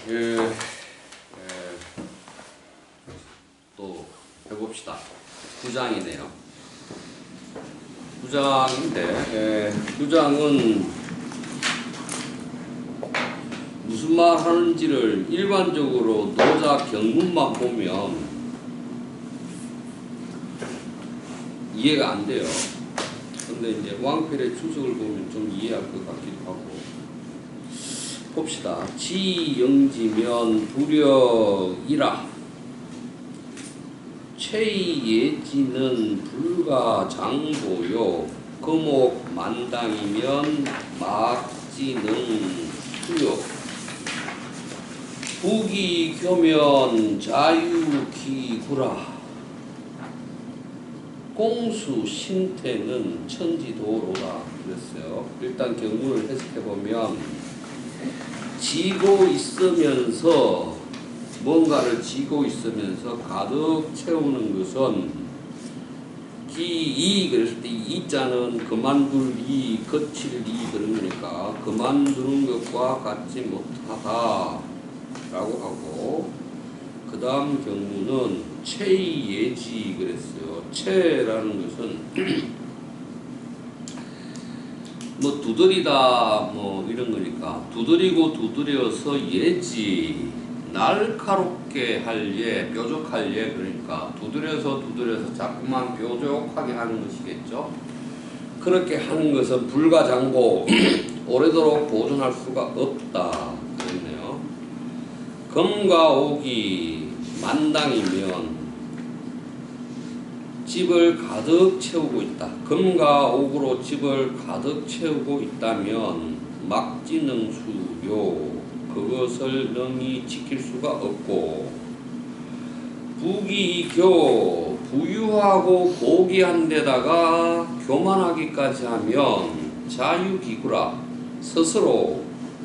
예, 또 해봅시다. 9장이네요. 9장인데 9장은 무슨 말 하는지를 일반적으로 노자 경문만 보면 이해가 안 돼요. 근데 이제 왕필의 주석을 보면 좀 이해할 것 같기도 하고. 봅시다. 지영지면 불역이라. 최예지는 불가장보요. 금옥 만당이면 막지능 수요. 부기교면 자유기구라. 공수 신태는 천지도로다 그랬어요. 일단 경문을 해석해보면 지고 있으면서 뭔가를 지고 있으면서 가득 채우는 것은 기이 그랬을 때 이자는 그만둘 이 거칠 이 그런 거니까 그만두는 것과 같지 못하다 라고 하고, 그 다음 경문은 최예지 그랬어요. 최라는 것은 뭐 두드리다 뭐 이런 거니까 두드리고 두드려서 예지 날카롭게 할 예, 뾰족할 예, 그러니까 두드려서 자꾸만 뾰족하게 하는 것이겠죠. 그렇게 하는 것은 불가장보 오래도록 보존할 수가 없다 그랬네요. 금과 옥이 만당이면 집을 가득 채우고 있다. 금과 옥으로 집을 가득 채우고 있다면 막지능수요. 그것을 능히 지킬 수가 없고, 부기교 부유하고 고귀한 데다가 교만하기까지 하면 자유기구라. 스스로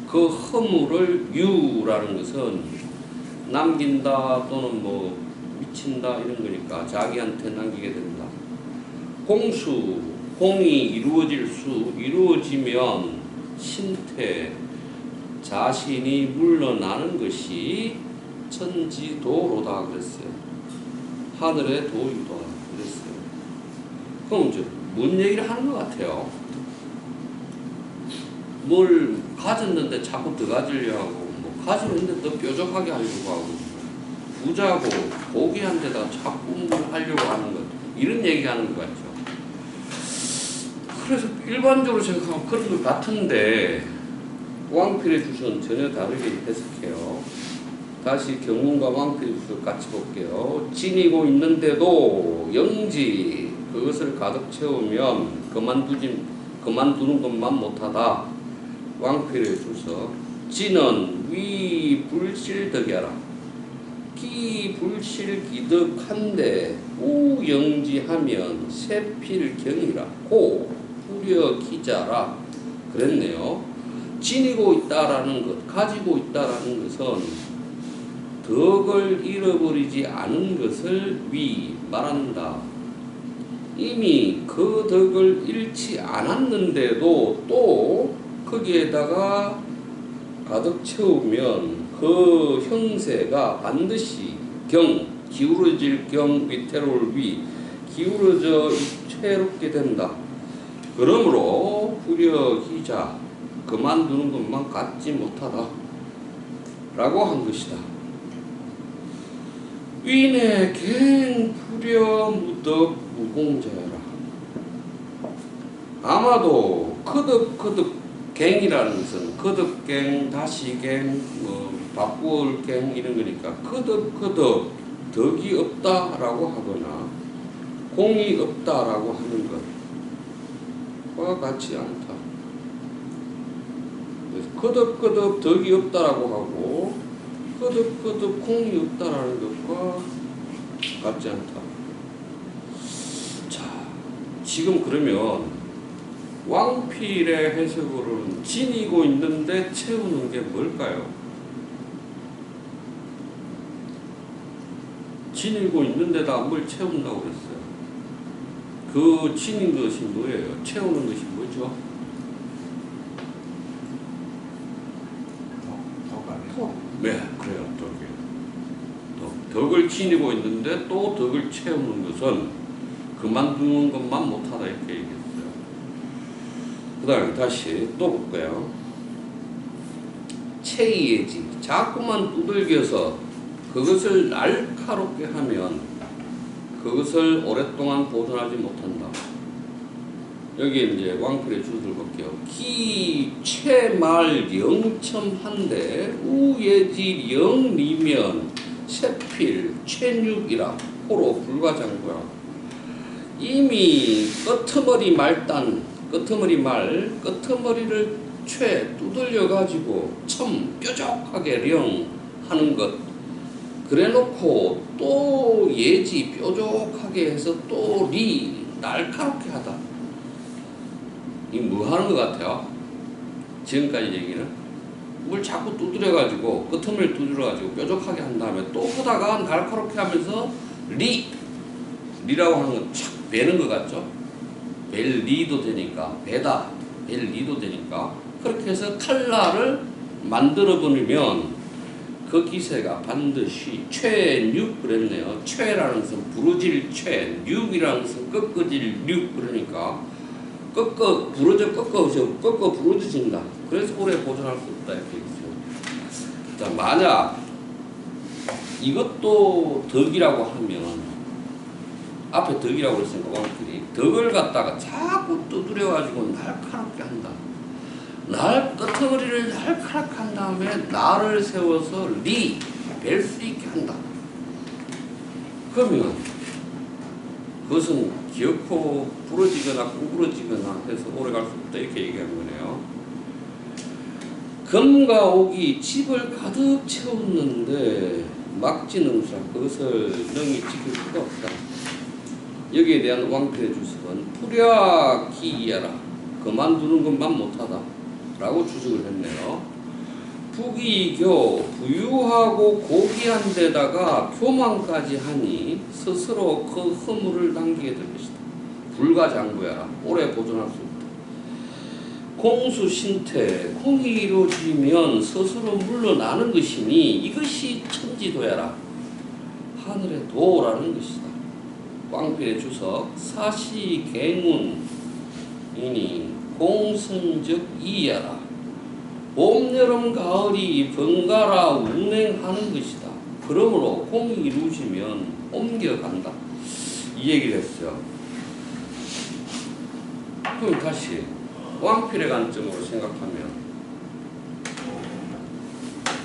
그 허물을 유라는 것은 남긴다 또는 뭐 미친다 이런 거니까 자기한테 남기게 된다. 공수, 공이 이루어지면 신태, 자신이 물러나는 것이 천지도로다 그랬어요. 하늘의 도유다 그랬어요. 그럼 이제 뭔 얘기를 하는 것 같아요? 뭘 가졌는데 자꾸 더 가지려고 하고, 뭐 가지고 있는데 더 뾰족하게 하려고 하고, 부자고 고귀한 데다 자꾸 뭘 하려고 하는 것, 이런 얘기하는 것 같죠. 그래서 일반적으로 생각하면 그런 것 같은데 왕필의 주석은 전혀 다르게 해석해요. 다시 경문과 왕필의 주석 같이 볼게요. 지니고 있는데도 영지 그것을 가득 채우면 그만두는 것만 못하다. 왕필의 주석. 지는 위 불실덕이라. 기 불실기덕한데 우영지하면 세필경이라. 고 불여기자라 그랬네요. 지니고 있다라는 것, 가지고 있다라는 것은 덕을 잃어버리지 않은 것을 위 말한다. 이미 그 덕을 잃지 않았는데도 또 거기에다가 가득 채우면 그 형세가 반드시 기울어질 위태로울 위 기울어져 채롭게 된다. 그러므로 불여기자 그만두는 것만 갖지 못하다 라고 한 것이다. 위내 갱 불여 무덕 무공자여라. 아마도 거듭 갱이라는 것은 거듭갱, 다시갱, 뭐 바꾸얼갱 이런 거니까 거듭 덕이 없다라고 하거나 공이 없다라고 하는 것과 같지 않다. 거듭 덕이 없다라고 하고 거듭 공이 없다라는 것과 같지 않다. 자, 지금 그러면 왕필의 해석으로는 지니고 있는데 채우는 게 뭘까요? 지니고 있는데다 뭘 채운다고 그랬어요. 그 지닌 것이 뭐예요? 채우는 것이 뭐죠? 네, 그래요. 덕을 지니고 있는데 또 덕을 채우는 것은 그만두는 것만 못하다 이렇게 얘기했어요. 그 다음에 다시 또 볼까요? 체이해지. 자꾸만 두들겨서 그것을 날카롭게 하면 그것을 오랫동안 보존하지 못한다. 여기에 이제 왕필의 주소를 볼게요. 기, 최말, 영첨한데, 우예지, 영리면, 세필, 최육이라, 호로 불과장구야. 이미 끄트머리 말단, 끄트머리를 두들려가지고 첨, 뾰족하게 령 하는 것. 그래 놓고 또 예지, 뾰족하게 해서 또 리, 날카롭게 하다. 이 뭐 하는 것 같아요? 지금까지 얘기는 뭘 자꾸 두드려가지고 끄트머리 두드려가지고 뾰족하게 한 다음에 또 하다가 날카롭게 하면서 리라고 하는 건 착 베는 것 같죠? 벨리도 되니까 베다 벨리도 되니까 그렇게 해서 칼날을 만들어 버리면 그 기세가 반드시 최육 그랬네요. 최라는 것은 부러질 최, 육이라는 것은 꺾어질 육 그러니까 꺾어 부러져진다. 그래서 오래 보존할 수 없다 이렇게 얘기죠. 자, 만약 이것도 덕이라고 하면 앞에 덕이라고 했으니까 왕필이 덕을 갖다가 자꾸 두드려가지고 날카롭게 한다. 끄트머리를 날카롭게 한 다음에 날을 세워서 벨 수 있게 한다. 그러면 그것은 기어코 부러지거나 구부러지거나 해서 오래 갈 수 없다 이렇게 얘기하는 거네요. 금과 옥이 집을 가득 채웠는데 막지능수라 그것을 능히 지킬 수가 없다. 여기에 대한 왕필의 주석은 풀야기야라 그만두는 것만 못하다 라고 주석을 했네요. 부귀교 부유하고 고귀한 데다가 교만까지 하니 스스로 그 허물을 남기게 될 것이다. 불가장구야라 오래 보존할 수 없다. 공수신태 공이 이루어지면 스스로 물러나는 것이니 이것이 천지도야라 하늘의 도라는 것이다. 왕필의 주석 사시갱운이니 공성적 이야라 봄, 여름, 가을이 번갈아 운행하는 것이다. 그러므로 공이 이루어지면 옮겨간다. 이 얘기를 했어요. 그럼 다시 왕필의 관점으로 생각하면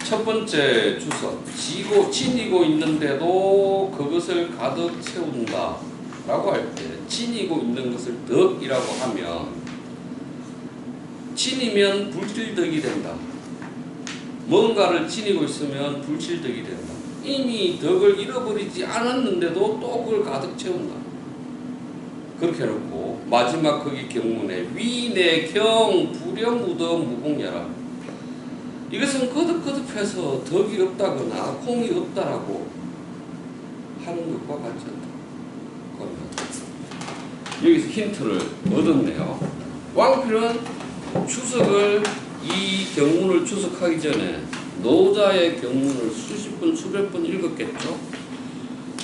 첫 번째 주석 지니고 있는데도 그것을 가득 채운다 라고 할 때 지니고 있는 것을 덕이라고 하면 지니면 불질덕이 된다. 뭔가를 지니고 있으면 불질덕이 된다. 이미 덕을 잃어버리지 않았는데도 또 그걸 가득 채운다. 그렇게 해놓고 마지막 거기 경문에 위내경 불영무더 무공야라 이것은 거듭거듭해서 덕이 없다거나 공이 없다라고 하는 것과 같지 않다. 여기서 힌트를 얻었네요. 왕필은 추석을 이 경문을 추석하기 전에 노자의 경문을 수십 번 수백 번 읽었겠죠.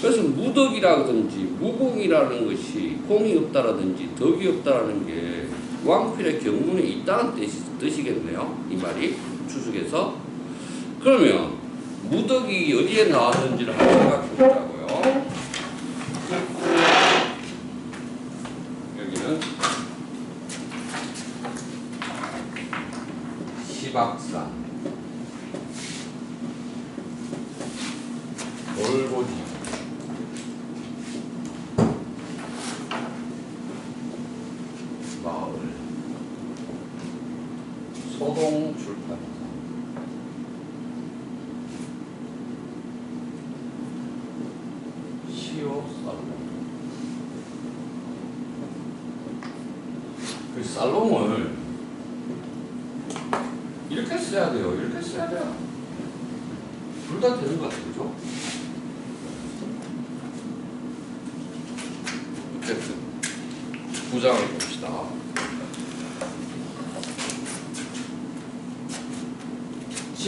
그래서 무덕이라든지 무공이라는 것이 공이 없다라든지 덕이 없다라는 게 왕필의 경문에 있다는 뜻이겠네요. 이 말이 추석에서. 그러면 무덕이 어디에 나왔는지를 한번 생각해 보자고요. 여기는 시박산 돌고지 마을 소동 출판사 시오 살롱 그 살롱을 이렇게 써야 돼요. 이렇게 써야 돼요. 둘 다 되는 것 같아요. 그죠? 어쨌든 구장을 봅시다.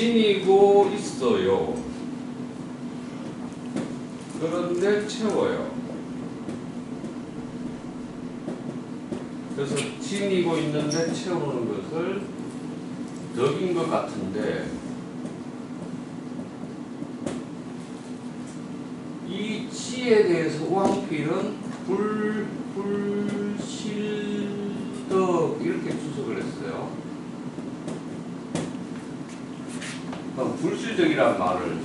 지니고 있어요. 그런데 채워요. 그래서 지니고 있는데 채우는 것을 덕인 것 같은데 이 지에 대해서 우항필은 불실덕 이렇게 주석을 했어요. 그럼 불실덕이란 말을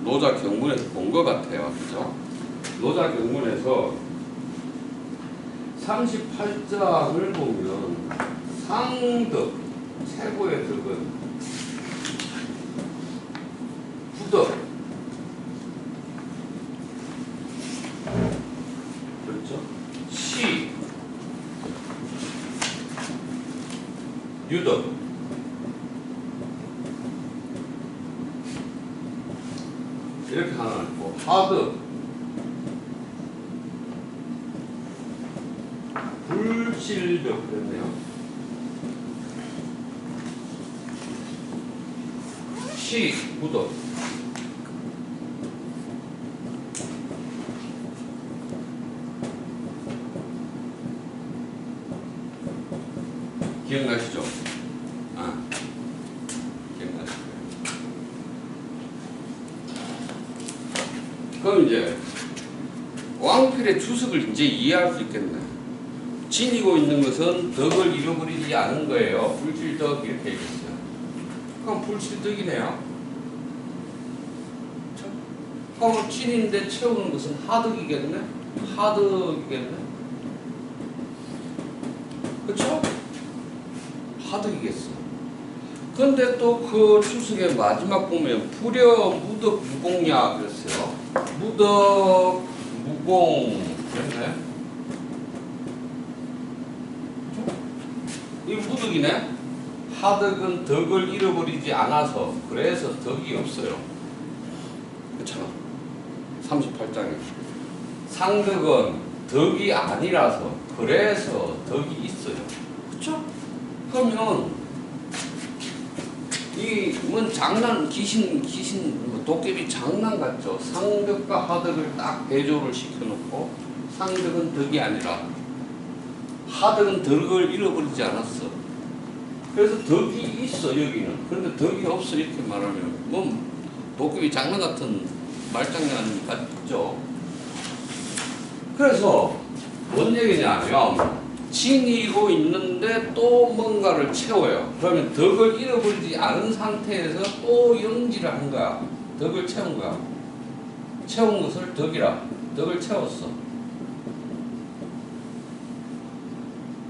노자 경문에서 본 것 같아요. 그죠? 노자 경문에서 38장을 보면 상덕, 최고의 덕은 부덕, 그렇죠? 시, 유덕, 이렇게 하나 있고, 하덕, 불실덕 그랬네요. 시, 부덕. 기억나시죠? 아, 기억나실 거예요. 그럼 이제 왕필의 주석을 이제 이해할 수 있겠네. 지니고 있는 것은 덕을 잃어버리지 않은 거예요. 불실덕 이렇게 얘기했어요. 그럼 불실덕이네요. 그럼 진인데 채우는 것은 하덕이겠네? 하덕이겠네? 그렇죠? 하덕이겠어. 근데 또 그 추석의 마지막 보면 불여 무덕 무공야 그랬어요. 무덕 무공 그랬네? 이 무덕이네? 하덕은 덕을 잃어버리지 않아서 그래서 덕이 없어요. 그렇잖아. 38장에 상덕은 덕이 아니라서 그래서 덕이 있어요. 그렇죠? 그러면 이 뭔 장난 귀신 도깨비 장난 같죠. 상덕과 하덕을 딱 대조를 시켜놓고 상덕은 덕이 아니라 하덕은 덕을 잃어버리지 않았어. 그래서 덕이 있어 여기는. 그런데 덕이 없어 이렇게 말하면 뭐 도깨비 장난 같은 말장난 같죠. 그래서 뭔 얘기냐면 지니고 있는데 또 뭔가를 채워요. 그러면 덕을 잃어버리지 않은 상태에서 또 영지를 한 거야. 덕을 채운 거야. 채운 것을 덕이라. 덕을 채웠어.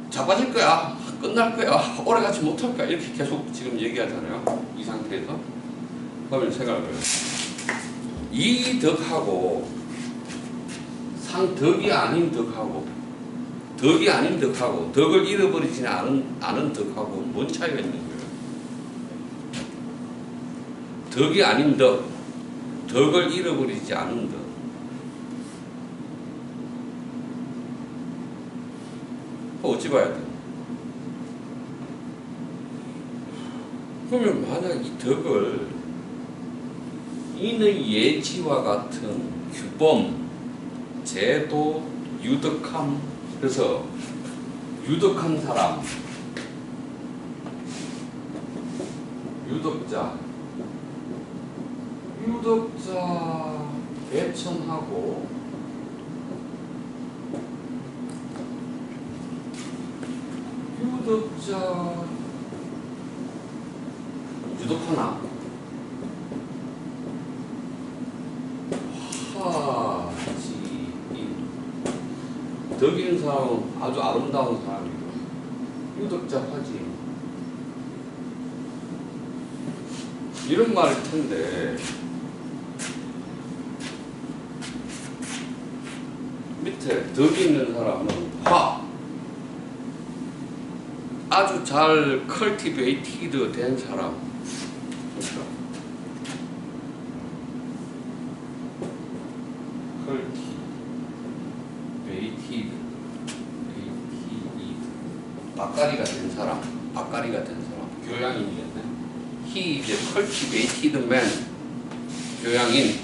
자빠질 거야. 끝날 거야. 오래가지 못할 거야. 이렇게 계속 지금 얘기하잖아요. 이 상태에서. 그러면 생각을 해요. 이 덕하고 상덕이 아닌 덕하고 덕이 아닌 덕하고 덕을 잃어버리지는 않은 덕하고 뭔 차이가 있는 거예요? 덕이 아닌 덕, 덕을 잃어버리지 않은 덕. 어찌 봐야 돼? 그러면 만약 이 덕을 인의 예지와 같은 규범, 제도, 유덕함, 그래서 유덕한 사람, 유덕자 개천하고 유덕자 유덕하나 덕 있는 사람은 아주 아름다운 사람이고 유덕자 화지 이런 말일 텐데 밑에 덕이 있는 사람은 화 아주 잘 컬티베이티드 된 사람 그렇죠? 밭가리가 된 사람, 교양인이겠네. he is a cultivated man. 교양인,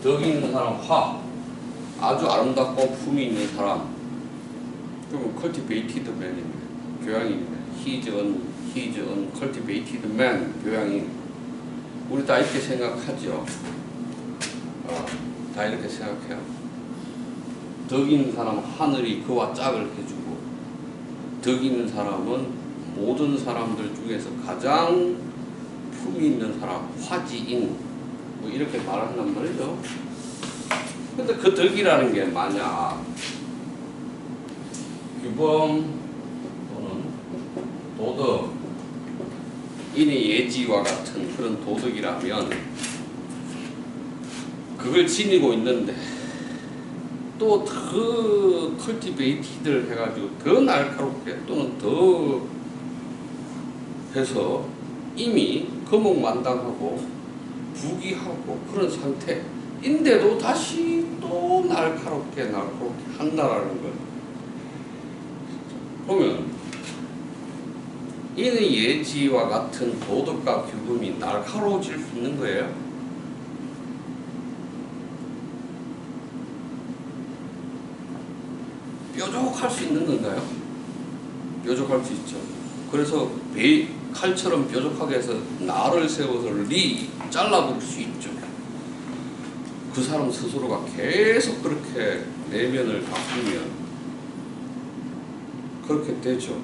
덕 있는 사람, 화, 아주 아름답고 품이 있는 사람. 그럼 cultivated man이네. 교양인이네. he is an cultivated man. 교양인. 우리 다 이렇게 생각하죠. 다 이렇게 생각해요. 덕 있는 사람은 하늘이 그와 짝을 해주고, 덕 있는 사람은 모든 사람들 중에서 가장 품이 있는 사람, 화지인, 뭐 이렇게 말한단 말이죠. 근데 그 덕이라는 게 만약 규범 또는 도덕, 인의 예지와 같은 그런 도덕이라면 그걸 지니고 있는데 또 더 컬티베이티드를 해가지고 더 날카롭게 또는 더 해서 이미 거목만당하고 부귀하고 그런 상태인데도 다시 또 날카롭게 한다라는 걸 보면 인의 예지와 같은 도덕과 규범이 날카로워질 수 있는 거예요. 뾰족할 수 있는 건가요? 뾰족할 수 있죠. 그래서 칼처럼 뾰족하게 해서 날을 세워서 잘라버릴 수 있죠. 그 사람 스스로가 계속 그렇게 내면을 바꾸면 그렇게 되죠.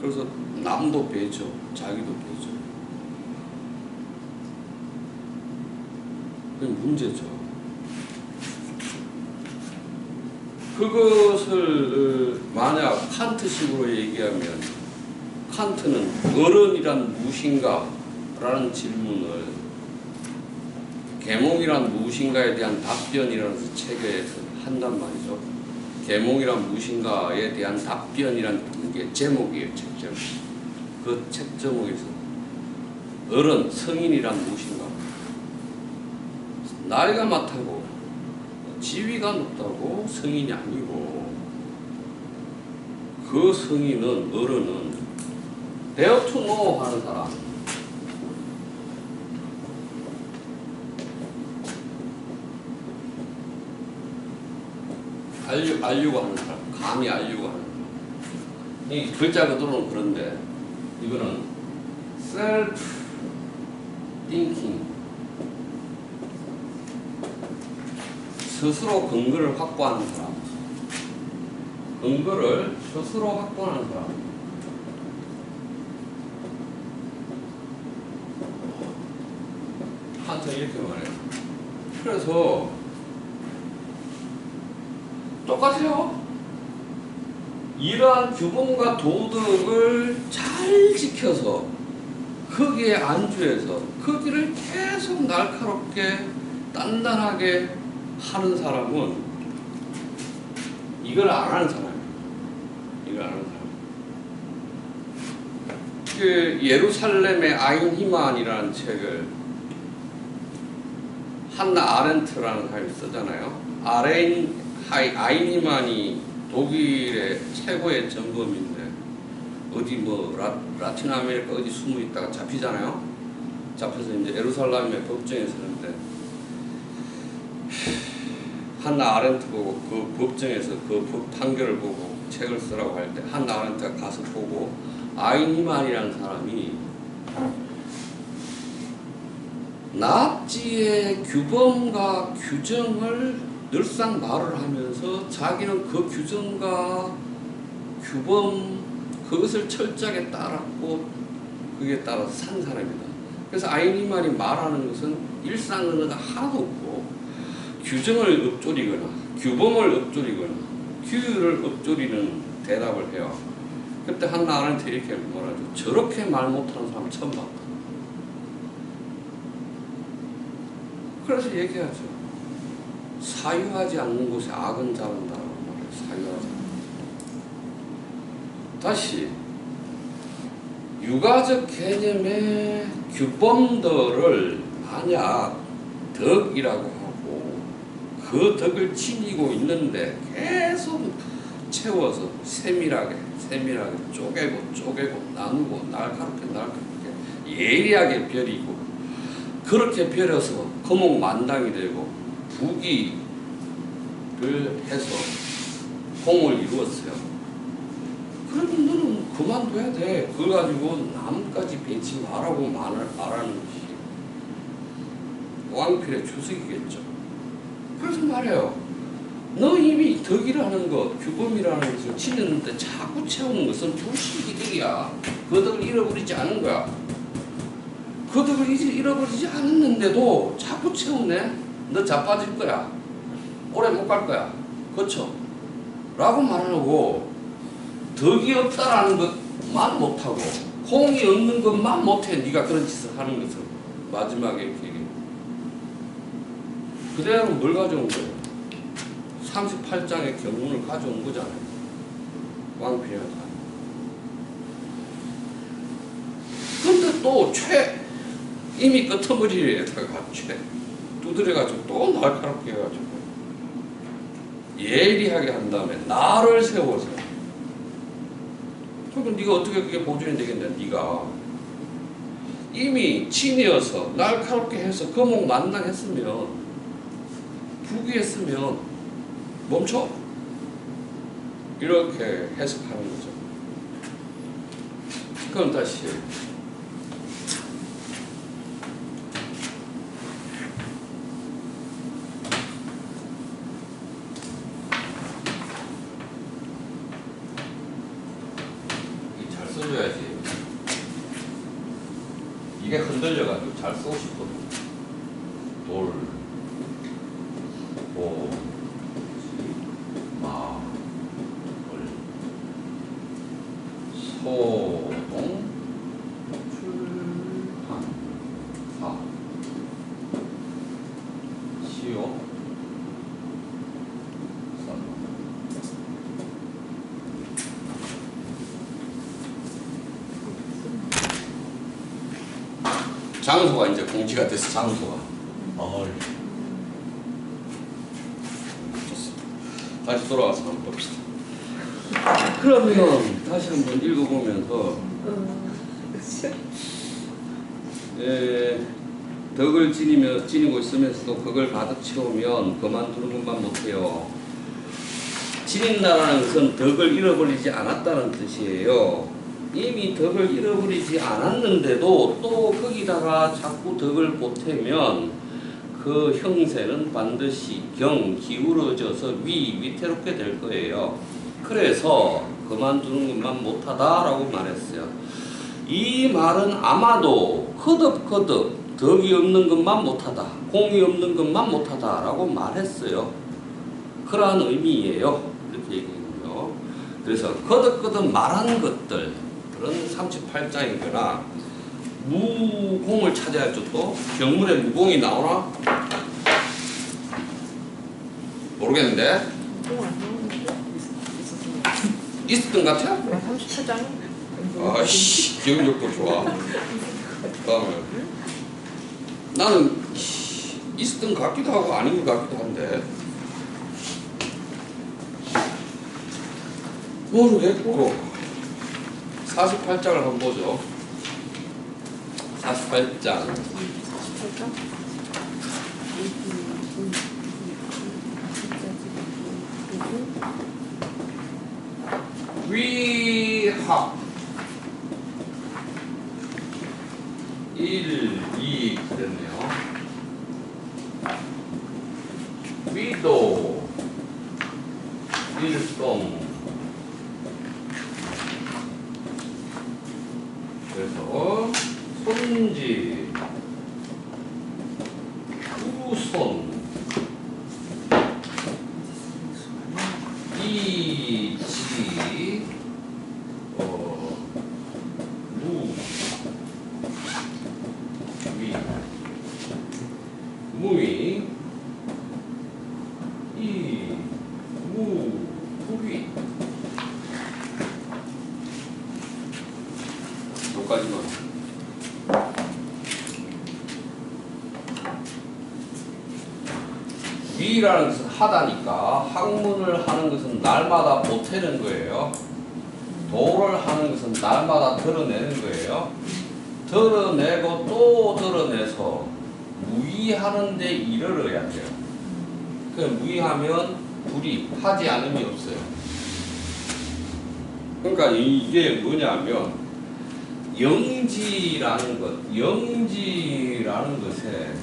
그래서 남도 배죠. 자기도 배죠. 그게 문제죠. 그것을 만약 칸트식으로 얘기하면 칸트는 어른이란 무엇인가? 라는 질문을 계몽이란 무엇인가에 대한 답변이라는 책에서 한단 말이죠. 계몽이란 무엇인가에 대한 답변이라는 게 제목이에요. 책 제목. 그 책 제목에서 어른, 성인이란 무엇인가? 나이가 많다고 지위가 높다고 성인이 아니고 그 성인은 어른은 dare to know 하는 사람, 알려고 하는 사람, 감히 알려고 하는 사람. 이 글자 그대로는 그런데 이거는 self thinking, 스스로 근거를 확보하는 사람, 근거를 스스로 확보하는 사람. 칸트는 이렇게 말해요. 그래서 똑같아요. 이러한 규범과 도덕을 잘 지켜서 거기에 안주해서 거기를 계속 날카롭게 단단하게 하는 사람은 이걸 안 하는 사람이에요. 이걸 안 하는 사람. 그 예루살렘의 아인히만이라는 책을 한나 아렌트라는 사람이 쓰잖아요. 아인히만이 독일의 최고의 전범인데 어디 뭐 라틴 아메리카 어디 숨어 있다가 잡히잖아요. 잡혀서 이제 예루살렘의 법정에 서는데 한나 아렌트 보고 그 법정에서 그 법 판결을 보고 책을 쓰라고 할 때 한나 아렌트가 가서 보고 아인히만이라는 사람이 나치의 규범과 규정을 늘상 말을 하면서 자기는 그 규정과 규범 그것을 철저하게 따랐고 그게 따라서 산 사람이다. 그래서 아인히만이 말하는 것은 일상 언어가 하나도 없고 규정을 읊조리거나 규범을 읊조리거나 규율을 읊조리는 대답을 해요. 그때 한나 아렌트 이렇게 말하죠. 저렇게 말 못하는 사람 처음 봤다. 그래서 얘기하죠. 사유하지 않는 곳에 악은 자란다라고 말해요. 사유하지 않는 곳. 다시 유가적 개념의 규범들을 만약 덕이라고 하고 그 덕을 지니고 있는데 계속 채워서 세밀하게 쪼개고 나누고 날카롭게 예리하게 벼리고, 그렇게 벼려서 거목만당이 되고 부기를 해서 공을 이루었어요. 그러면 너는 그만둬야 돼. 그걸 가지고 남까지 벤치 말하고 말하는 것이 왕필의 주석이겠죠. 그래서 말해요. 너 이미 덕이라는 것, 규범이라는 것을 지녔는데 자꾸 채우는 것은 불식이득이야. 그 덕을 잃어버리지 않은 거야. 그 덕을 잃어버리지 않았는데도 자꾸 채우네? 너 자빠질 거야. 오래 못 갈 거야. 그렇죠? 라고 말하고, 덕이 없다라는 것만 못하고 공이 없는 것만 못해. 네가 그런 짓을 하는 것을 마지막에 이렇게 그대로 뭘 가져온 거예요? 38장의 경문을 가져온 거잖아요. 왕필이가. 근데 또 이미 끄트머리에다가 두드려가지고 또 날카롭게 해가지고 예리하게 한 다음에 나를 세워서, 그럼 네가 어떻게 그게 보존이 되겠냐? 네가 이미 친이어서 날카롭게 해서 거목만당했으면, 부귀했으면 멈춰. 이렇게 해석하는 거죠. 그럼 다시 잘 써줘야지. 이게 흔들려가지고 잘 쓰고 싶거든. 돌, 보, 마, 을, 소동, 출판, 사, 시오, 산. 장소가 이제 공지가 돼서 장소가. 좋습니다. 다시 돌아와서 한번 봅시다. 그러면 다시 한번 읽어보면서 덕을 지니고 있으면서도 그걸 가득 채우면 그만두는 것만 못해요. 지닌다라는 것은 덕을 잃어버리지 않았다는 뜻이에요. 이미 덕을 잃어버리지 않았는데도 또 거기다가 자꾸 덕을 보태면 그 형세는 반드시 기울어져서 위태롭게 될 거예요. 그래서 그만두는 것만 못하다라고 말했어요. 이 말은 아마도 거듭 덕이 없는 것만 못하다, 공이 없는 것만 못하다라고 말했어요. 그러한 의미예요. 이렇게 얘기해요. 그래서 거듭 말한 것들, 그런 38장이거나 무공을 찾아야죠. 또 경문에 무공이 나오나? 모르겠는데. 있었던 것 같아? 38장. 아씨, 기억력도 좋아. 다음에 나는 있었던 것 같기도 하고 아닌 것 같기도 한데 모르겠고 48장을 한번 보죠. 48장. 위합 1, 2 그랬네요. 위도 일동, 그래서 손지 우손 이지 무 위 무위 이 무 부위 여기까지만. 비라는 것은 하다니까 학문을 하는 것은 날마다 보태는 거예요. 도를 하는 것은 날마다 드러내는 거예요. 드러내고 또 드러내서 무의하는 데 이르러야 돼요. 그 무의하면 불이 하지 않음이 없어요. 그러니까 이게 뭐냐면 영지라는 것에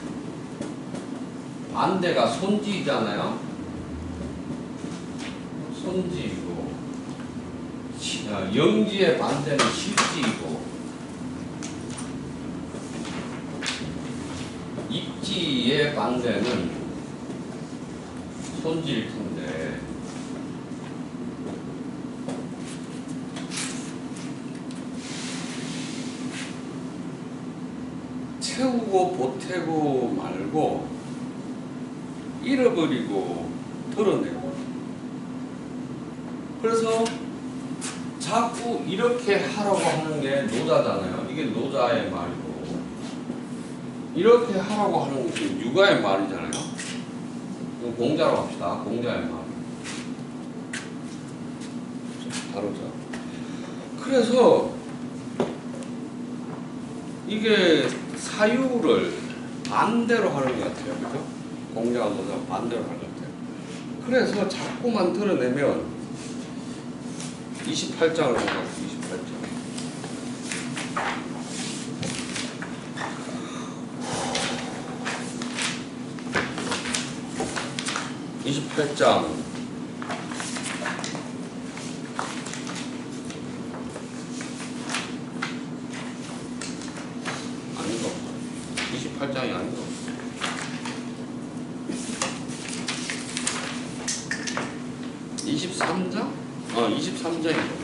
반대가 손지잖아요. 손지이고 영지의 반대는 실지이고 입지의 반대는 손지일 텐데 채우고 보태고 말고 잃어버리고 드러내고 그래서 자꾸 이렇게 하라고 하는 게 노자잖아요. 이게 노자의 말이고 이렇게 하라고 하는 것이 육아의 말이잖아요. 공자로 합시다. 공자의 말. 다루자. 그래서 이게 사유를 반대로 하는 것 같아요. 그죠? 공자와 노자 반대로 하는 것 같아요. 그래서 자꾸만 드러내면 28장을 보면 28장. 28장 아닌가? 28장이 아닌가? 23장? 23장이다.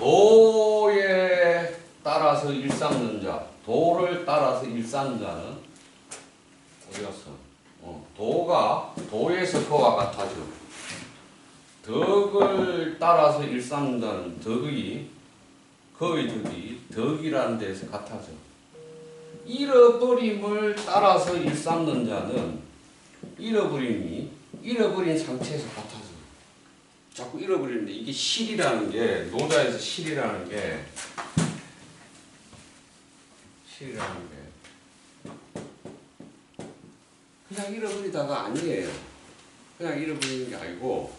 도에 따라서 일삼는 자, 도를 따라서 일삼는 자는 어디 갔어? 도가 도에서 거와 같아져. 덕을 따라서 일삼는 자는 덕의 덕이 덕이라는 데서 같아져. 잃어버림을 따라서 일삼는 자는 잃어버린 상태에서 같아져. 자꾸 잃어버리는데 이게 실이라는 게 노자에서 실이라는 게 그냥 잃어버리다가 아니에요. 그냥 잃어버리는 게 아니고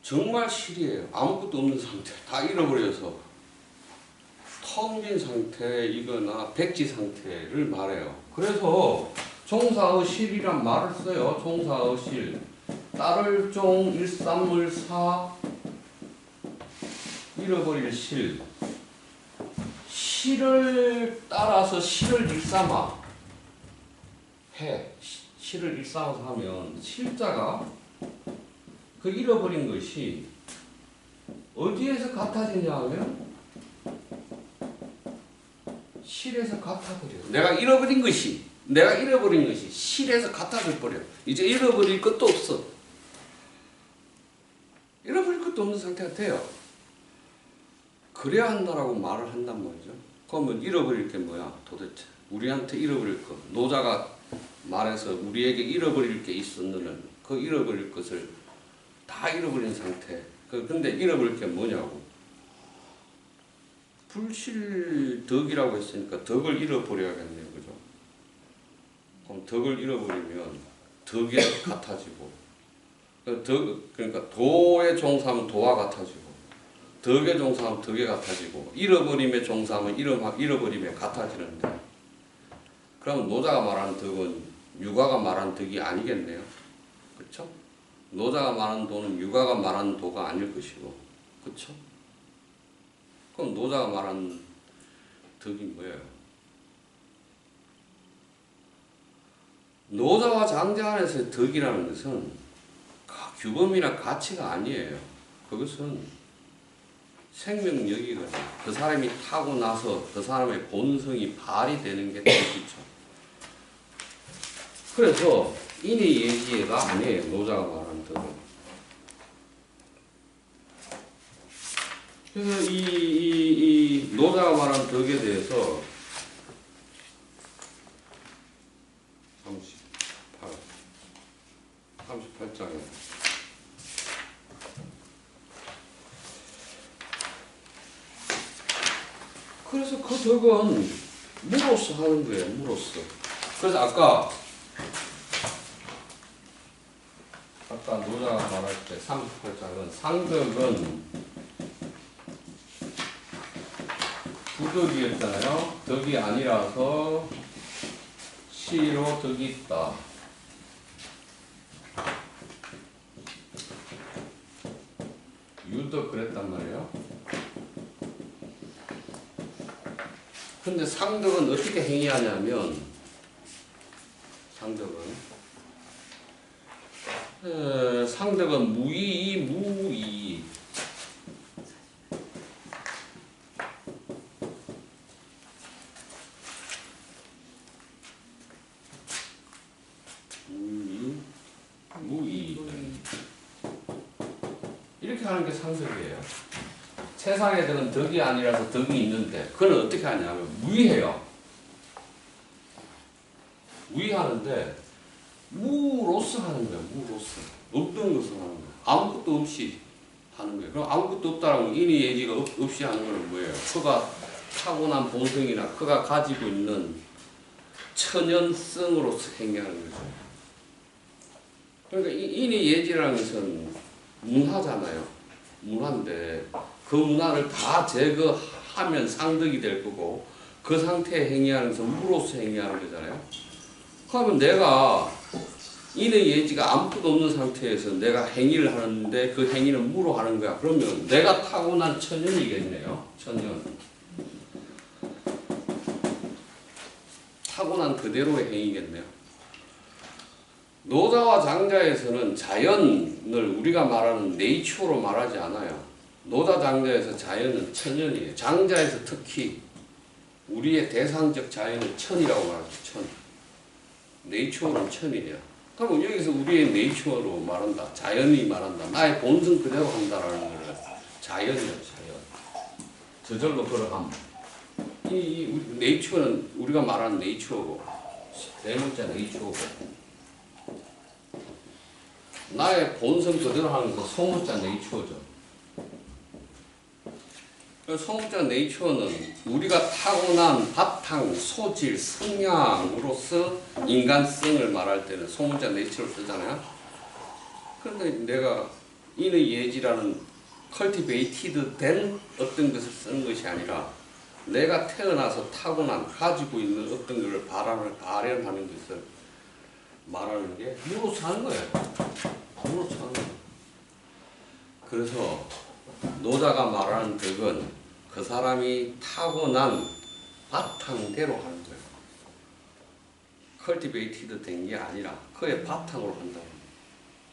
정말 실이에요. 아무것도 없는 상태 다 잃어버려서 텅 빈 상태이거나 백지 상태를 말해요. 그래서 종사의 실이란 말을 써요. 종사의 실. 따를 종 일삼을 사 잃어버릴 실. 실을 따라서 실을 일삼아 해. 실을 일삼아서 하면 실자가 그 잃어버린 것이 어디에서 같아지냐 하면 실에서 같아버려요. 내가 잃어버린 것이 실에서 같아져 버려. 이제 잃어버릴 것도 없어. 잃어버릴 것도 없는 상태가 돼요. 그래야 한다라고 말을 한단 말이죠. 그러면 잃어버릴 게 뭐야 도대체? 우리한테 잃어버릴 것, 노자가 말해서 우리에게 잃어버릴 게 있었는 그 잃어버릴 것을 다 잃어버린 상태. 근데 잃어버릴 게 뭐냐고. 불실덕이라고 했으니까 덕을 잃어버려야겠네요. 그죠? 그럼 덕을 잃어버리면 덕에 같아지고, 그러니까 도에 종사하면 도와 같아지고, 덕에 종사하면 덕에 같아지고, 잃어버림에 종사하면 잃어버림에 같아지는데, 그럼 노자가 말하는 덕은 유가가 말하는 덕이 아니겠네요. 그렇죠? 노자가 말하는 도는 유가가 말하는 도가 아닐 것이고, 그렇죠? 그럼 노자가 말하는 덕이 뭐예요? 노자와 장자 안에서의 덕이라는 것은 규범이나 가치가 아니에요. 그것은 생명력이거든요. 그 사람이 타고 나서 그 사람의 본성이 발휘되는 게 덕이죠. 그래서 인의 예지가 아니에요. 노자가 말하는 덕은. 그래서 이 노자가 말한 덕에 대해서 38장에 그래서 그 덕은 무로서 하는 거예요. 무로서. 그래서 아까 노자가 말할 때 38장은 상덕은 부덕이었잖아요. 덕이 아니라서 시로 덕이 있다. 유도 그랬단 말이에요. 근데 상덕은 어떻게 행위하냐면, 상덕은 무의, 무의. 무의. 이렇게 하는 게 상덕이에요. 세상에 덕은 덕이 아니라서 덕이 있는데, 그건 어떻게 하냐면, 무의해요. 무의하는데, 무로서 하는 거예요. 무로서. 없던 것을 하는 거예요. 아무것도 없이 하는 거예요. 그럼 아무것도 없다라고 인의 예지가 없이 하는 건 뭐예요? 그가 타고난 본성이나 그가 가지고 있는 천연성으로서 행위하는 거죠. 그러니까 인의 예지라는 것은 문화잖아요. 문화인데 그 문화를 다 제거하면 상덕이 될 거고, 그 상태에 행위하는 것은 무로서 행위하는 거잖아요. 그러면 내가 인의 예지가 아무것도 없는 상태에서 내가 행위를 하는데 그 행위는 무로 하는 거야. 그러면 내가 타고난 천연이겠네요. 천연. 타고난 그대로의 행위겠네요. 노자와 장자에서는 자연을 우리가 말하는 네이처로 말하지 않아요. 노자 장자에서 자연은 천연이에요. 장자에서 특히 우리의 대상적 자연은 천이라고 말하죠. 천. 네이처는 천이에요. 그럼 여기서 우리의 네이처로 말한다. 자연이 말한다. 나의 본성 그대로 한다라는 거를 자연이에요. 자연. 저절로 걸어감. 이 네이처는 우리가 말하는 네이처고, 네 문자 네이처고, 나의 본성 그대로 하는 건 소문자 네이처죠. 소문자 네이처는 우리가 타고난 바탕, 소질, 성향으로서 인간성을 말할 때는 소문자 네이처를 쓰잖아요. 그런데 내가 인의 예지라는 컬티베이티드 된 어떤 것을 쓰는 것이 아니라 내가 태어나서 타고난 가지고 있는 어떤 것을 발현하는 것을 말하는 게 무로서 하는 거예요. 무로서 하는 거예요. 그래서 노자가 말하는 덕은 그 사람이 타고난 바탕대로 하는 거예요. 컬티베이티드 된 게 아니라 그의 바탕으로 한다는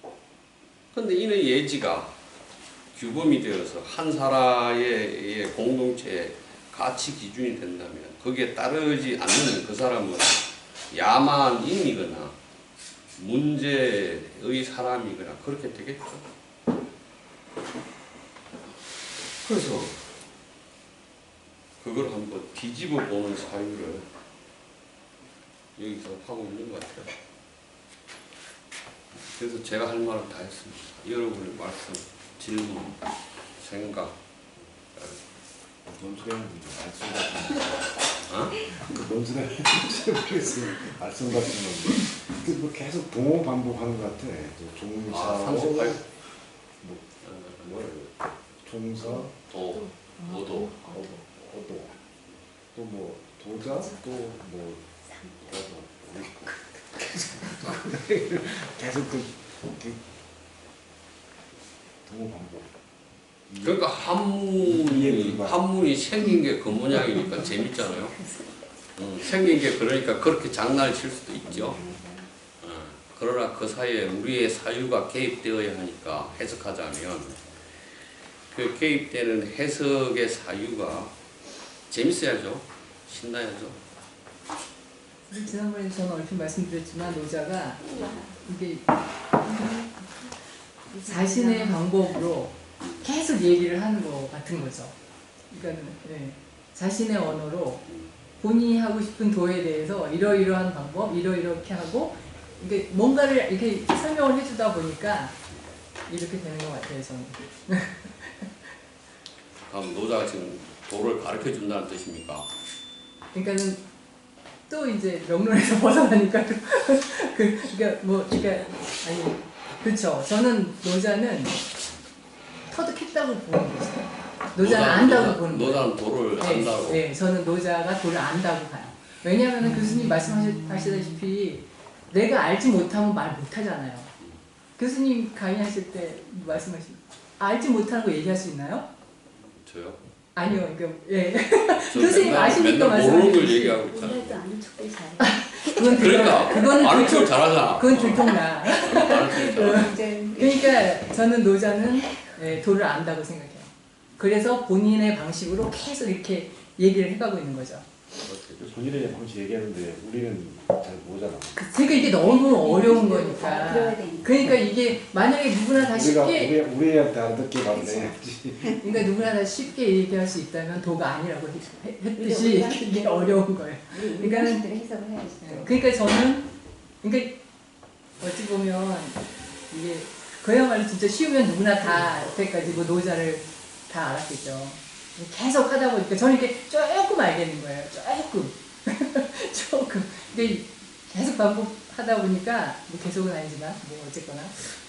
거예요. 그런데 이는 예지가 규범이 되어서 한 사람의 공동체의 가치 기준이 된다면 거기에 따르지 않는 그 사람은 야만한 인이거나 문제의 사람이거나 그렇게 되겠죠. 그래서 그걸 한번 뒤집어 보는 사유를 여기서 하고 있는 것 같아요. 그래서 제가 할 말은 다 했습니다. 여러분의 말씀, 질문, 생각. 뭔 소리 하는 거죠? 말씀 같은 거. 어? 뭔 소리 하는지 모르겠어요. 말씀 같은 건데. 뭐 계속 동호 반복하는 것 같아. 종사. 38. 종사. 도, 어도. 어도. 또 뭐 도자. 또 뭐 어도. 계속 그 동호 반복. 그러니까 한문이 생긴 게 그 모양이니까 재밌잖아요. 생긴 게 그러니까 그렇게 장난을 칠 수도 있죠. 그러나 그 사이에 우리의 사유가 개입되어야 하니까 해석하자면 그 개입되는 해석의 사유가 재밌어야죠. 신나야죠. 지난번에 저는 얼핏 말씀드렸지만 노자가 이게 자신의 방법으로 계속 얘기를 하는 것 같은 거죠. 그러니까 자신의 언어로 본인이 하고 싶은 도에 대해서 이러이러한 방법, 이러이렇게 하고 이게 뭔가를 이렇게 설명을 해주다 보니까 이렇게 되는 것 같아요, 저는. 그럼 노자가 지금 도를 가르쳐 준다는 뜻입니까? 그러니까는 또 이제 명론에서 벗어나니까 그러니까 아니 그렇죠. 저는 노자는 터득했다고 보는 거죠. 노자는 안다고 보는 거예요. 노자는 도를 안다고. 네, 저는 노자가 도를 안다고 봐요. 왜냐하면 교수님 말씀하시다시피 내가 알지 못하면 말 못하잖아요. 교수님 강의하실 때 알지 못하는 거 얘기할 수 있나요? 저요? 아니요. 그러니까 교수님 아시니까 모르는 걸 얘기하고 있잖아요. 오늘도 아는 척들 잘해. 그거는 아는 척 잘하잖아. 그건 들통나. 아는 척 잘하잖아. 그러니까 저는 노자는 도를 안다고 생각해요. 그래서 본인의 방식으로 계속 이렇게 얘기를 해가고 있는 거죠. 본인의 방식 얘기하는데 우리는 잘 모르잖아. 그러니까 이게 너무 어려운 들어야 거니까. 되니까. 그러니까 이게 만약에 누구나 다 쉽게 우리한테 알아듣게 말해. 그러니까 누구나 다 쉽게 얘기할 수 있다면 도가 아니라고 했듯이 이게 어려운 거예요. 그러니까는 해석을 해야지. 그러니까 저는 그러니까 어찌 보면 이게 그야말로 진짜 쉬우면 누구나 다 여태까지 뭐 노자를 다 알았겠죠. 계속 하다 보니까 저는 이렇게 조금 알겠는 거예요. 조금. 근데 계속 반복하다 보니까 뭐 계속은 아니지만 뭐 어쨌거나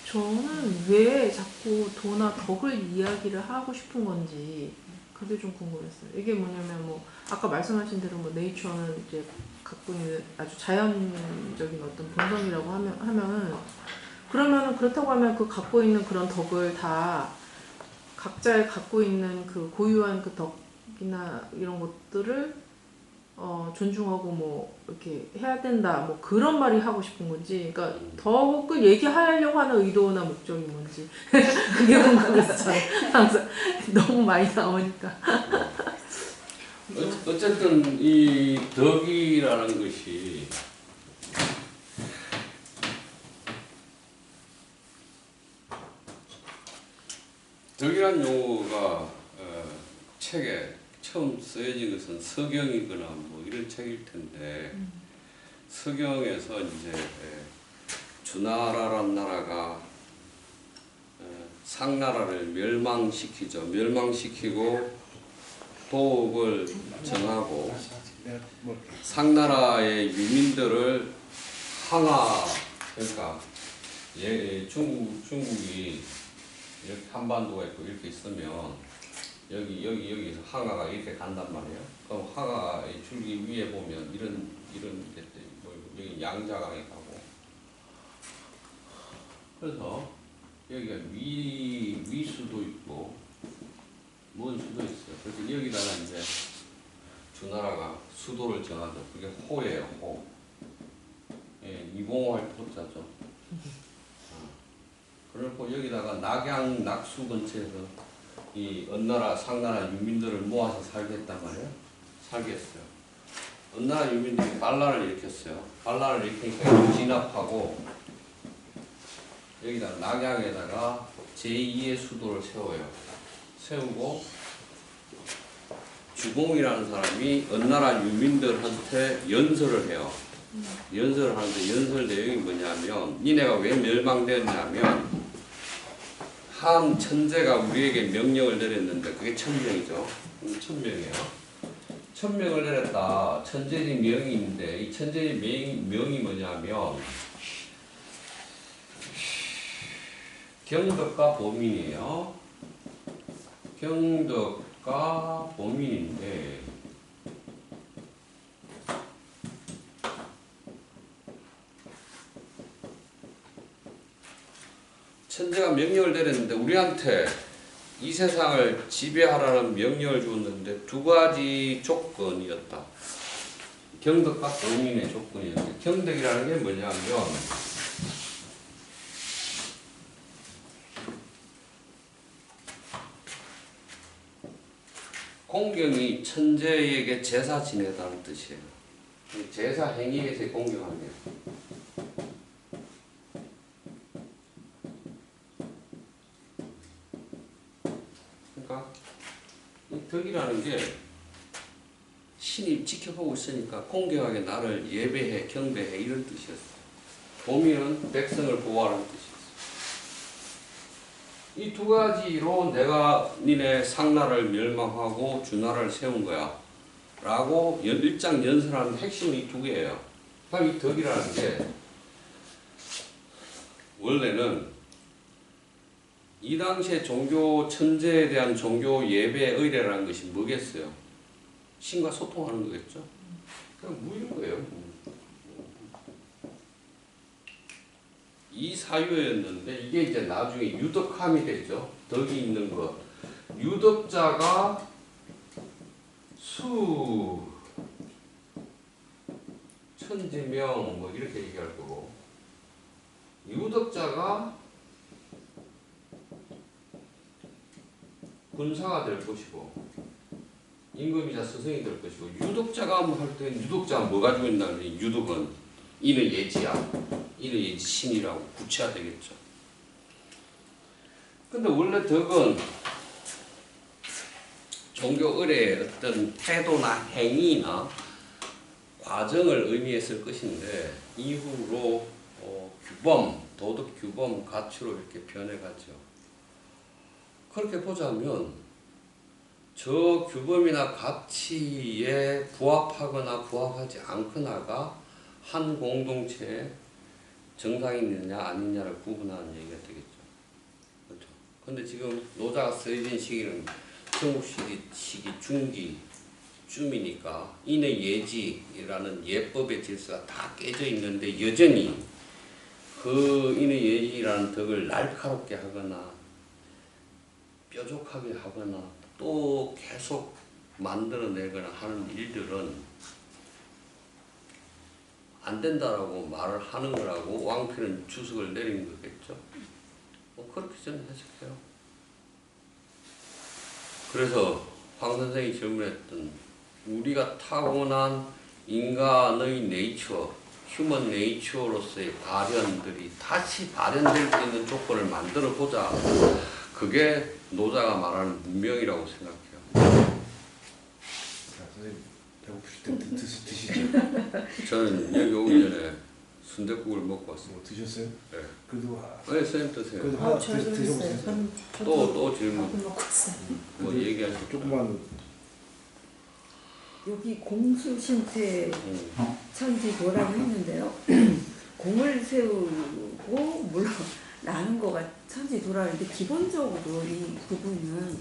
저는 왜 자꾸 도나 덕을 이야기를 하고 싶은 건지 그게 좀 궁금했어요. 이게 뭐냐면 뭐 아까 말씀하신 대로 뭐 네이처는 이제 갖고 있는 아주 자연적인 어떤 본성이라고 하면은 그러면은 그렇다고 하면 그 갖고 있는 그런 덕을 다 각자의 갖고 있는 그 고유한 그 덕이나 이런 것들을 존중하고 뭐 이렇게 해야 된다 뭐 그런 말이 하고 싶은 건지 그러니까 더 그 얘기하려고 하는 의도나 목적이 뭔지 그게 궁금했어요. 항상 너무 많이 나오니까. 어쨌든 이 덕이라는 것이 덕이라는 용어가 책에 처음 쓰여진 것은 서경이거나 뭐 이런 책일 텐데 서경에서 이제 주나라란 나라가 상나라를 멸망시키죠. 멸망시키고 도읍을 정하고 상나라의 유민들을 항하 그러니까 중국이 이렇게 한반도가 있고 이렇게 있으면 여기서 항하가 이렇게 간단 말이에요. 그럼 항하의 줄기 위에 보면 이런 뭐 여기 양자강에 가고 그래서 여기가 위수도 있고 먼 수도 있어요. 그래서 여기다가 이제 주나라가 수도를 정하죠. 그게 호예요. 호. 예, 이공호할 때 호자죠. 그리고 여기다가 낙양 낙수 근처에서 이 언나라 상나라 유민들을 모아서 살겠단 말이에요. 살게 했어요. 언나라 유민들이 반란을 일으켰어요. 반란을 일으키니까 진압하고 여기다 낙양에다가 제2의 수도를 세워요. 세우고 주공이라는 사람이 어느 나라 유민들한테 연설을 해요. 연설을 하는데 연설 내용이 뭐냐면 니네가 왜 멸망되었냐면 한 천재가 우리에게 명령을 내렸는데 그게 천명이죠. 천명이에요. 천명을 내렸다. 천재의 명이 있는데 이 천재의 명이 뭐냐면 경덕과 보민이에요. 경덕과 보민인데 천재가 명령을 내렸는데 우리한테 이 세상을 지배하라는 명령을 주었는데 두 가지 조건이었다. 경덕과 보민의 조건이었다. 경덕이라는 게 뭐냐면 공경이 천재에게 제사 지내다는 뜻이에요. 제사 행위에서 공경하네요. 그러니까 이 덕이라는 게 신이 지켜보고 있으니까 공경하게 나를 예배해, 경배해 이런 뜻이었어요. 보미는 백성을 보호하라는 뜻이었어요. 이 두 가지로 내가 니네 상나라를 멸망하고 주나라를 세운 거야 라고 일장 연설하는 핵심은 이 두 개예요. 그럼 이 덕이라는 게 원래는 이 당시에 종교 천재에 대한 종교 예배 의례라는 것이 뭐겠어요? 신과 소통하는 거겠죠? 그냥 무인 거예요. 이 사유였는데 이게 이제 나중에 유덕함이 됐죠. 덕이 있는 것. 유덕자가 수 천지명 뭐 이렇게 얘기할 거고 유덕자가 군사가 될 것이고 임금이자 스승이 될 것이고 유덕자가 뭐 할 때 유덕자가 뭐 가지고 있냐면 유덕은 이는 예지야. 이는 예지 신이라고 구체화되겠죠. 근데 원래 덕은 종교 의례의 어떤 태도나 행위나 과정을 의미했을 것인데 이후로 규범, 도덕 규범, 가치로 이렇게 변해가죠. 그렇게 보자면 저 규범이나 가치에 부합하거나 부합하지 않거나가 한 공동체에 정상이 있느냐 아니냐를 구분하는 얘기가 되겠죠. 그렇죠. 근데 지금 노자가 쓰여진 시기는 중국시기 중기쯤이니까 인의 예지라는 예법의 질서가 다 깨져 있는데 여전히 그 인의 예지라는 덕을 날카롭게 하거나 뾰족하게 하거나 또 계속 만들어내거나 하는 일들은 안 된다라고 말을 하는 거라고 왕필은 주석을 내린 거겠죠. 뭐 그렇게 저는 해석해요. 그래서 황 선생이 질문했던 우리가 타고난 인간의 네이처, 휴먼 네이처로서의 발현들이 다시 발현될 수 있는 조건을 만들어 보자. 그게 노자가 말하는 문명이라고 생각해요. 자, 선생님 배고프실 때 드시죠. 저는 여기 오기 전에 순댓국을 먹고 왔습니다. 뭐 드셨어요? 네. 그래도 네, 선생님 드세요. 그래도 하나 저도 드셔보세요. 했어요. 또 질문 밥을 먹고 있어요. 뭐 얘기하시죠. 조금만 여기 공수신태 천지도라고 했는데요. 공을 세우고 물론 나는 거가 천지도라는데 기본적으로 이 부분은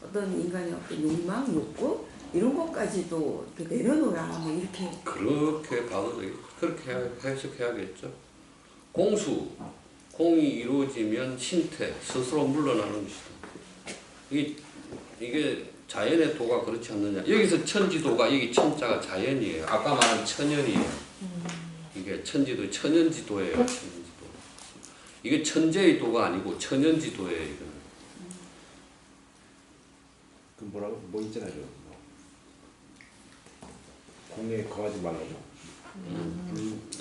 어떤 인간의 어떤 욕망, 욕구 이런 것까지도 이렇게 내려놓으라 뭐 이렇게 그렇게 봐도 되겠 그렇게 해석해야겠죠. 공수, 공이 이루어지면 신태, 스스로 물러나는 것이다. 이게 자연의 도가 그렇지 않느냐. 여기서 천지도가 여기 천자가 자연이에요. 아까 말한 천연이에요. 이게 천지도 천연지도예요. 천연지도. 이게 천재의 도가 아니고 천연지도예요. 이거는. 그 뭐라고 뭐 있잖아요. 공에 거하지 말라고.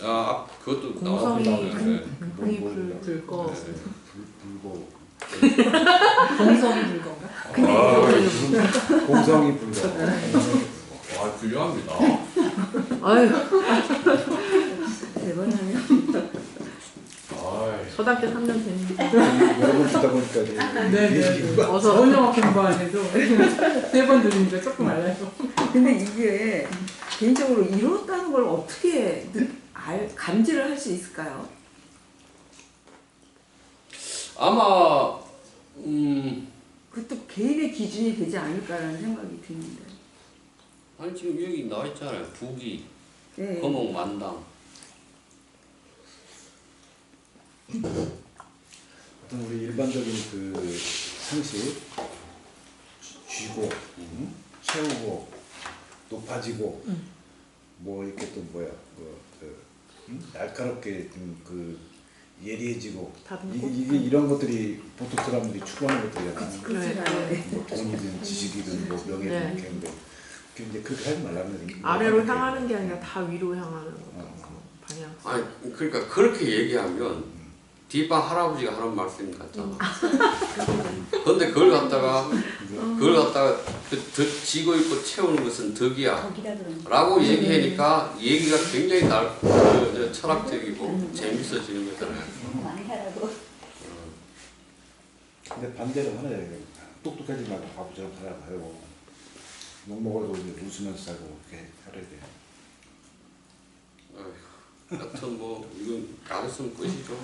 아, 그것도 공성이 나오네. 공이 불거 불고 공성이 불건가? 무슨 공성이 불러. 와, 훌륭합니다. 아유, 대번 하면 초등학교 3년 됐는데. 여러 번 듣다 보니까 이제 네네. 어서. 전혀 공부 안 해도 3번 들으니까 조금 알아요. 근데 이게 개인적으로 이뤘다는 걸 어떻게 감지를 할 수 있을까요? 아마 그것도 개인의 기준이 되지 않을까라는 생각이 드는데. 아니 지금 여기 나와 있잖아요. 부기, 네. 거목, 만당. 어떤 우리 일반적인 그 상식, 쥐고, 채우고, 높아지고, 뭐 이렇게 또 뭐야, 날카롭게 좀 그 예리해지고, 다듬고. 이게 이런 것들이 보통 사람들이 추구하는 것들이잖아. 그렇잖아요. 네. 뭐 돈이든 지식이든 뭐 명예든 네. 이렇게 했는데, 이제 그렇게 하지 말라는 거지. 아래로 향하는 게 아니라 다 위로 향하는 방향. 아니 그러니까 그렇게 얘기하면 뒷방 할아버지가 하는 말씀 같잖아. 근데 그걸 갖다가 그 지고 있고 채우는 것은 덕이야. 라고 얘기하니까 얘기가 굉장히 철학적이고 재밌어지는 거잖아요. 근데 반대로 하나 얘기해. 똑똑하지 말고 바보처럼 살아가요. 욕 먹어도 이제 웃으면서 살고 이렇게 살아야 돼. 여튼 뭐 이건 알았으면 끝이죠.